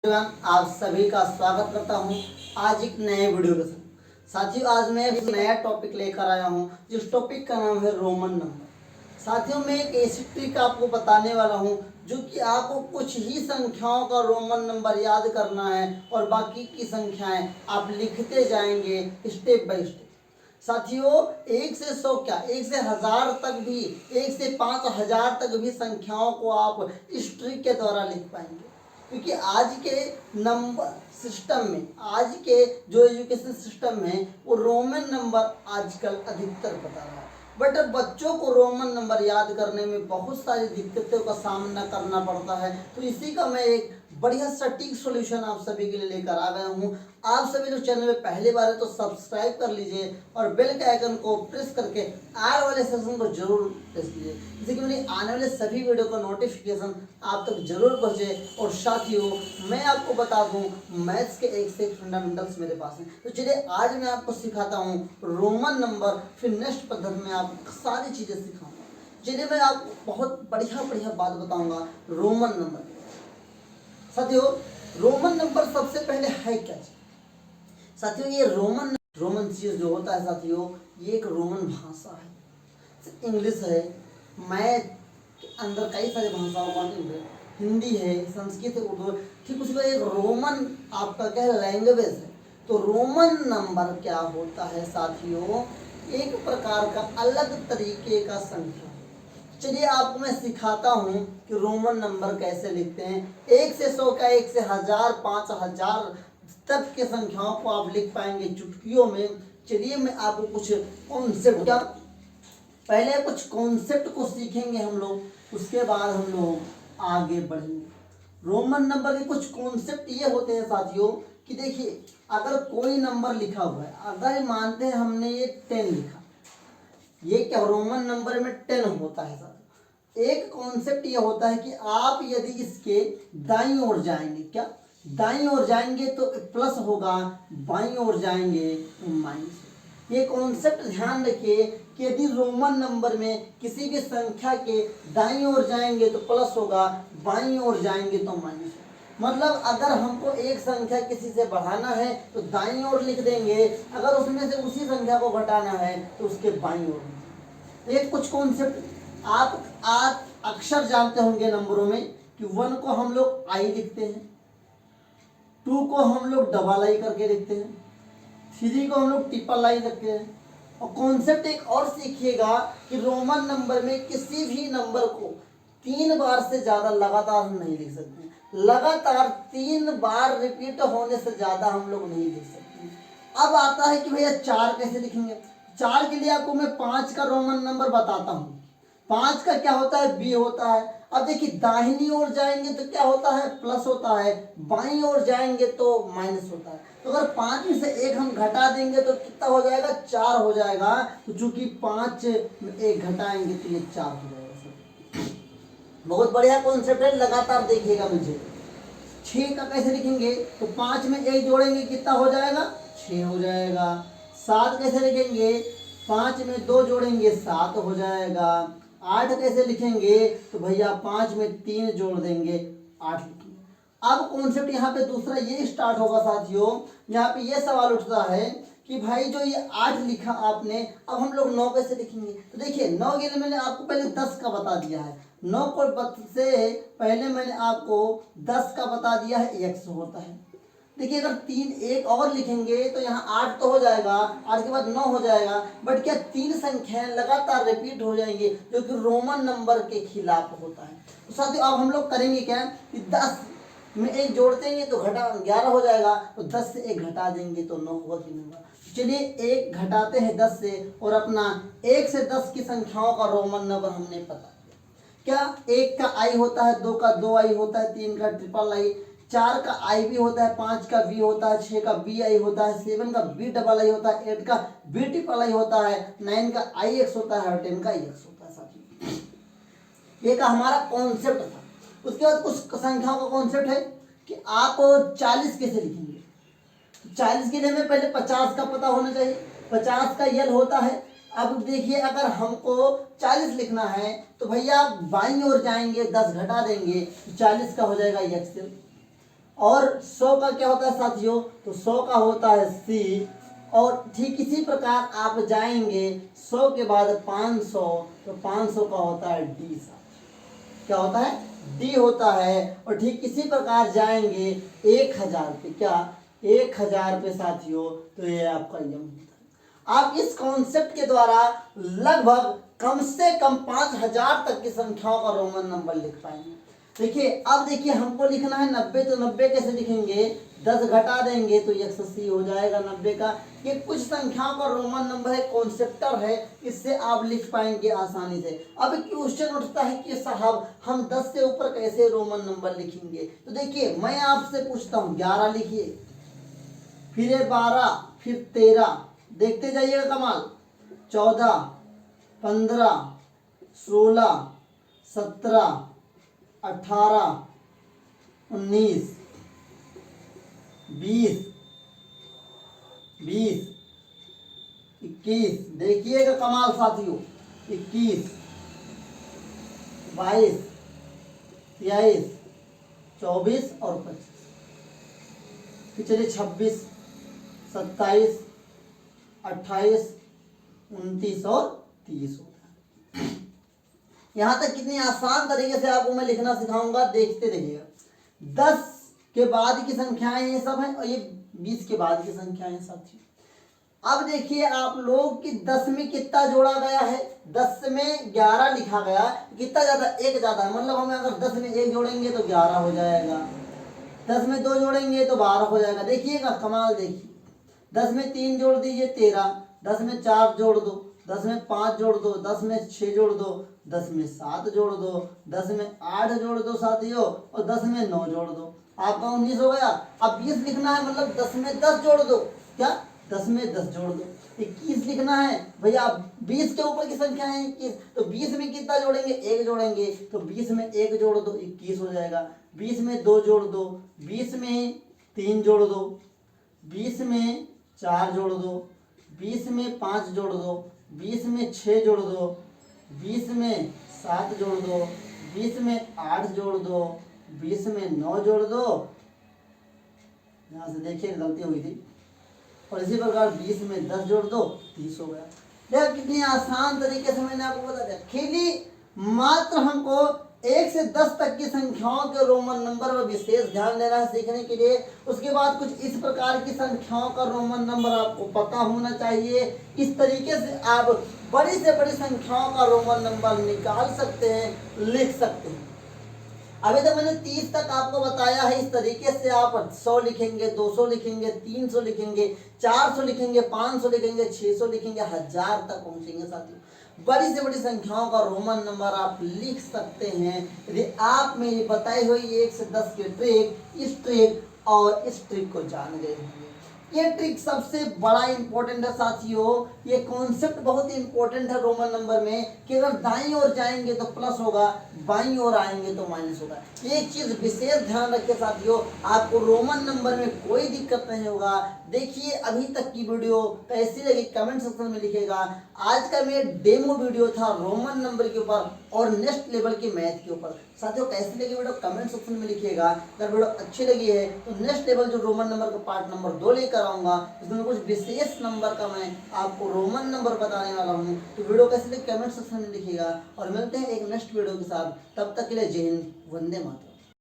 आप सभी का स्वागत करता हूं आज एक नए वीडियो के साथ। साथियों, आज मैं एक नया टॉपिक लेकर आया हूं जिस टॉपिक का नाम है रोमन नंबर। साथियों, मैं एक ऐसी ट्रिक आपको बताने वाला हूं जो कि आपको कुछ ही संख्याओं का रोमन नंबर याद करना है और बाकी की संख्याएं आप लिखते जाएंगे स्टेप बाय स्टेप। साथियों, 1 से 100 क्या 1 से 1000 तक भी, 1 से 5000 तक भी संख्याओं को आप इस ट्रिक के द्वारा लिख पाएंगे। क्योंकि आज के नंबर सिस्टम में, आज के जो एजुकेशन सिस्टम में वो रोमन नंबर आजकल अधिकतर बता रहा है। बट बच्चों को रोमन नंबर याद करने में बहुत सारी दिक्कतों का सामना करना पड़ता है। तो इसी का मैं एक बढ़िया सटीक सॉल्यूशन आप सभी के लिए लेकर आ गया हूँ। आप सभी जो चैनल में पहली बार है तो सब्सक्राइब कर लीजिए और बेल के आइकन को प्रेस करके आने वाले सेशन को जरूर प्रेस कीजिए, जिससे कि मेरी आने वाले सभी वीडियो का नोटिफिकेशन आप तक जरूर पहुँचे। और साथियों, मैं आपको बता दूं, मैथ्स के एक से एक फंडामेंटल्स मेरे पास हैं। तो चलिए आज मैं आपको सिखाता हूँ रोमन नंबर, फिर नेक्स्ट पद्धति में आपको सारी चीज़ें सिखाऊंगा। चलिए मैं आपको बहुत बढ़िया बढ़िया बात बताऊंगा रोमन नंबर। साथियों, रोमन नंबर सबसे पहले है क्या चीज? साथियों, ये रोमन चीज जो होता है साथियों, ये एक रोमन भाषा है। इंग्लिश है, मैथ के अंदर कई सारी भाषाओं का हिंदी है, संस्कृत है, उर्दू है, ठीक उसी का एक रोमन आपका क्या है, लैंग्वेज है। तो रोमन नंबर क्या होता है साथियों? एक प्रकार का अलग तरीके का संख्या। चलिए आपको मैं सिखाता हूँ कि रोमन नंबर कैसे लिखते हैं। 1 से 100 का, 1 से 1000, 5000 तक के संख्याओं को आप लिख पाएंगे चुटकियों में। चलिए मैं आपको कुछ कॉन्सेप्ट, क्या पहले कुछ कॉन्सेप्ट को सीखेंगे हम लोग, उसके बाद हम लोग आगे बढ़ेंगे। रोमन नंबर के कुछ कॉन्सेप्ट ये होते हैं साथियों कि देखिए, अगर कोई नंबर लिखा हुआ है, अगर मानते हैं हमने ये 10 लिखा, ये क्या रोमन नंबर में 10 होता है सर। एक कॉन्सेप्ट ये होता है कि आप यदि इसके दाईं ओर जाएंगे, क्या दाईं ओर जाएंगे तो प्लस होगा, बाईं ओर जाएंगे तो माइनस। ये कॉन्सेप्ट ध्यान रखिए कि यदि रोमन नंबर में किसी भी संख्या के दाईं ओर जाएंगे तो प्लस होगा, बाईं ओर जाएंगे तो माइनस। मतलब अगर हमको एक संख्या किसी से बढ़ाना है तो दाईं ओर लिख देंगे, अगर उसमें से उसी संख्या को घटाना है तो उसके बाईं ओर। एक कुछ कॉन्सेप्ट आप अक्सर जानते होंगे नंबरों में कि 1 को हम लोग आई लिखते हैं, 2 को हम लोग डबल आई करके लिखते हैं, 3 को हम लोग ट्रिपल आई लिखते हैं। और कॉन्सेप्ट एक और सीखिएगा कि रोमन नंबर में किसी भी नंबर को 3 बार से ज़्यादा लगातार हम नहीं लिख सकते। लगातार 3 बार रिपीट होने से ज़्यादा हम लोग नहीं लिख सकते। अब आता है कि भैया 4 कैसे लिखेंगे। 4 के लिए आपको मैं 5 का रोमन नंबर बताता हूँ। 5 का क्या होता है, बी होता है। अब देखिए, दाहिनी ओर जाएंगे तो क्या होता है, प्लस होता है, बाईं ओर जाएंगे तो माइनस होता है। तो अगर 5 में से 1 हम घटा देंगे तो कितना हो जाएगा, 4 हो जाएगा। तो चूंकि 5 में 1 घटाएंगे तो ये 4 हो जाएगा। बहुत बढ़िया कॉन्सेप्ट है, लगातार देखिएगा मुझे। 6 का कैसे लिखेंगे, तो 5 में 1 जोड़ेंगे कितना हो जाएगा, 6 हो जाएगा। 7 कैसे लिखेंगे, 5 में 2 जोड़ेंगे 7 हो जाएगा। 8 कैसे लिखेंगे, तो भैया 5 में 3 जोड़ देंगे 8 लिखेंगे। अब कॉन्सेप्ट यहाँ पे दूसरा ये स्टार्ट होगा साथियों, यहाँ पे ये सवाल उठता है कि भाई जो ये 8 लिखा आपने, अब हम लोग 9 कैसे लिखेंगे। तो देखिए, 9 के लिए मैंने आपको पहले 10 का बता दिया है। 9 को से पहले मैंने आपको 10 का बता दिया है, 100 होता है। देखिए, अगर 3 एक और लिखेंगे तो यहाँ 8 तो हो जाएगा, 8 के बाद 9 हो जाएगा। बट क्या 3 संख्याएं लगातार रिपीट हो जाएंगे, जो कि रोमन नंबर के खिलाफ होता है। तो साथियों, अब हम लोग करेंगे क्या कि 10 में 1 जोड़ देंगे तो घटा 11 हो जाएगा, तो 10 से 1 घटा देंगे तो 9 होगा कि नहीं होगा। चलिए 1 घटाते हैं 10 से, और अपना 1 से 10 की संख्याओं का रोमन नंबर हमने पता क्या। 1 का आई होता है, 2 का 2 आई होता है, 3 का ट्रिपल आई, 4 का आई भी होता है, 5 का बी होता है, 6 का बी आई होता है, 7 का बी डबल आई होता है, 8 का बी ट्रिपल आई होता है, 9 का आई एक्स होता है और 10 का एक्स होता है। साथियों, ये का हमारा कॉन्सेप्ट था। उसके बाद कुछ संख्याओं का कॉन्सेप्ट है कि आप 40 कैसे लिखेंगे। 40 के लिए हमें पहले 50 का पता होना चाहिए। 50 का यल होता है। अब देखिए, अगर हमको 40 लिखना है तो भैया बाईं ओर जाएंगे, 10 घटा देंगे तो 40 का हो जाएगा एक्स। और 100 का क्या होता है साथियों, तो 100 का होता है C। और ठीक इसी प्रकार आप जाएंगे 100 के बाद 500, तो 500 का होता है D साथियों, क्या होता है, D होता है। और ठीक इसी प्रकार जाएंगे 1000 पे, क्या 1000 पे साथियों, तो ये आपका यम होता है। आप इस कॉन्सेप्ट के द्वारा लगभग कम से कम 5000 तक की संख्याओं का रोमन नंबर लिख पाएंगे। देखिए अब देखिए हमको लिखना है 90, तो 90 कैसे लिखेंगे, 10 घटा देंगे तो 180 हो जाएगा 90 का। ये कुछ संख्याओं का रोमन नंबर है, कॉन्सेप्टर है, इससे आप लिख पाएंगे आसानी से। अब एक क्वेश्चन उठता है कि साहब हम 10 से ऊपर कैसे रोमन नंबर लिखेंगे, तो देखिए मैं आपसे पूछता हूँ 11 लिखिए, फिर 12, फिर 13, देखते जाइएगा कमाल, 14, 15, 16, 17, 18, 19, 20, 21, देखिएगा कमाल साथियों, 21, 22, 23, 24 और 25, फिर चलिए 26, 27, 28, 29 और 30 होता है। यहाँ तक कितनी आसान तरीके से आपको मैं लिखना सिखाऊंगा, देखते रहिएगा। 10 के बाद की संख्याएं ये सब हैं और ये 20 के बाद की संख्याएं साथियों। अब देखिए आप लोग कि 10 में कितना जोड़ा गया है, 10 में 11 लिखा गया, कितना ज्यादा, 1 ज्यादा है, मतलब हम अगर 10 में 1 जोड़ेंगे तो 11 हो जाएगा, 10 में 2 जोड़ेंगे तो 12 हो जाएगा। देखिएगा कमाल, देखिए 10 में 3 जोड़ दीजिए 13, 10 में 4 जोड़ दो, 10 में 5 जोड़ दो, 10 में 6 जोड़ दो, 10 में 7 जोड़ दो, 10 में 8 जोड़ दो साथियों, और 10 में 9 जोड़ दो, आपका 19 हो गया। अब 20 लिखना है, मतलब 10 में 10 जोड़ दो, क्या 10 में 10 जोड़ दो। 21 लिखना है भैया, 20 के ऊपर की संख्या है 21, तो 20 में कितना जोड़ेंगे, 1 जोड़ेंगे, तो 20 में 1 जोड़ दो 21 हो जाएगा। 20 में 2 जोड़ दो, 20 में 3 जोड़ दो, 20 में 4 जोड़ दो, 20 में 5 जोड़ दो, 20 में 6 जोड़ दो, 20 में 7 जोड़ दो, 20 में 8 जोड़ दो, 20 में 9 जोड़ दो, यहाँ से देखिए गलती हुई थी, और इसी प्रकार 20 में 10 जोड़ दो, 30 हो गया। देखो कितनी आसान तरीके से मैंने आपको बता दिया। खेली मात्र हमको 1 से 10 तक की संख्याओं के रोमन नंबर पर विशेष ध्यान देना है सीखने के लिए। उसके बाद कुछ इस प्रकार की संख्याओं का रोमन नंबर आपको पता होना चाहिए। इस तरीके से आप बड़ी से बड़ी संख्याओं का रोमन नंबर निकाल सकते हैं, लिख सकते हैं। अभी तक मैंने 30 तक आपको बताया है। इस तरीके से आप 100 लिखेंगे, 200 लिखेंगे, 300 लिखेंगे, 400 लिखेंगे, 500 लिखेंगे, 600 लिखेंगे, 1000 तक पहुंचेंगे साथियों। बड़ी से बड़ी संख्याओं का रोमन नंबर आप लिख सकते हैं यदि आप मेरी बताई हुई 1 से 10 के ट्रिक, इस ट्रिक और इस ट्रिक को जान गए होंगे। ये ट्रिक सबसे बड़ा इंपॉर्टेंट है साथियों। ये कॉन्सेप्ट बहुत ही इंपॉर्टेंट है रोमन नंबर में कि अगर दाईं ओर जाएंगे तो प्लस होगा, बाईं ओर आएंगे तो माइनस होगा। एक चीज विशेष ध्यान रखें साथियों, आपको रोमन नंबर में कोई दिक्कत नहीं होगा। देखिए अभी तक की वीडियो कैसी लगी कमेंट सेक्शन में लिखिएगा। आज का मेरा डेमो वीडियो था रोमन नंबर के ऊपर और नेक्स्ट लेवल के मैथ के ऊपर। साथियों कैसी लगी वीडियो कमेंट सेक्शन में लिखिएगा। अगर वीडियो अच्छी लगी है तो नेक्स्ट लेवल जो रोमन नंबर का पार्ट नंबर 2 लेकर आऊंगा, इसमें कुछ विशेष नंबर का मैं आपको रोमन नंबर बताने वाला हूँ। तो वीडियो कैसी लगी कमेंट सेक्शन में लिखिएगा और मिलते हैं एक नेक्स्ट वीडियो के साथ। तब तक के लिए जय हिंद, वंदे मातरम।